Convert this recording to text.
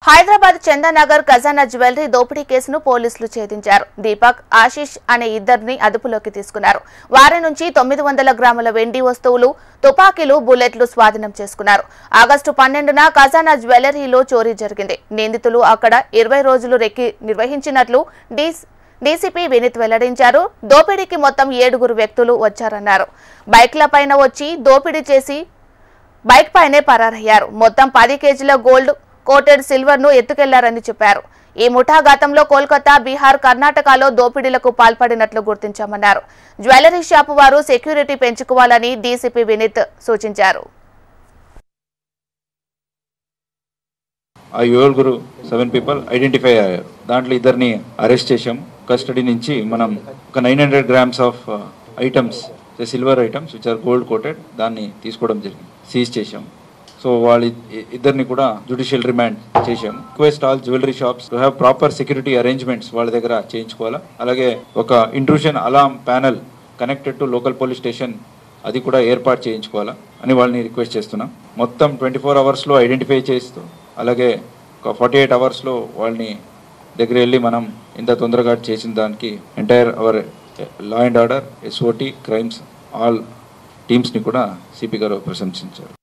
హైదరాబాద్ చందానగర్ ఖజానా జ్యువెలరీ దోపిడీ కేసును పోలీసులు ఛేదించారు. దీపక్, ఆశీష్ అనే ఇద్దరిని అదుపులోకి తీసుకున్నారు. వారి నుంచి 900 గ్రాముల వెండి వస్తువులు, తుపాకీలు, బుల్లెట్లు స్వాధీనం చేసుకున్నారు. ఆగస్టు 12న ఖజానా జ్యువెలరీలో చోరీ జరిగింది. నిందితులు అక్కడ 20 రోజులు రెక్కి నిర్వహించినట్లు డీసీపీ వినీత్ వెల్లడించారు. దోపిడీకి మొత్తం 7 వ్యక్తులు వచ్చారన్నారు. బైక్లపైన వచ్చి దోపిడీ చేసి బైక్ పైనే పరారయ్యారు. మొత్తం 10 కేజీల గోల్డ్ కోటెడ్ సిల్వర్ ను ఎత్తుకెళ్లారని చెప్పారు. ఈ ముఠా గతంలో కోల్కతా, బీహార్, కర్ణాటకలో దోపిడీలకు పాల్పడినట్లు గుర్తించామన్నారు. జ్యువెలరీ షాపు వారు సెక్యూరిటీ పెంచుకోవాలని డీసీపీ వినీత్ సూచించారు. ఆ 7 పీపుల్ ఐడెంటిఫై అయ్యారు. దాంట్లో ఇద్దరిని అరెస్ట్ చేశాం. కస్టడీ నుంచి మనం ఒక 900 grams of items, silver items which are gold coated, దాన్ని తీసుకోవడం జరిగింది, సీజ్ చేశాం. సో వాళ్ళ ఇద్దరిని కూడా జ్యుడిషియల్ రిమాండ్ చేశాం. Request all jewellery shops to have proper security arrangements వాళ్ళ దగ్గర చేయించుకోవాలా. అలాగే ఒక intrusion alarm panel connected to local police station అది కూడా ఏర్పాటు చేయించుకోవాలా అని వాళ్ళని రిక్వెస్ట్ చేస్తున్నాం. మొత్తం 24 అవర్స్లో ఐడెంటిఫై చేస్తూ, అలాగే ఒక 48 అవర్స్లో వాళ్ళని దగ్గర వెళ్ళి మనం ఇంత తొందరగా చేసిన దానికి entire our law and order, SOT, crimes all టీమ్స్ని కూడా సిపి గారు ప్రశంసించారు.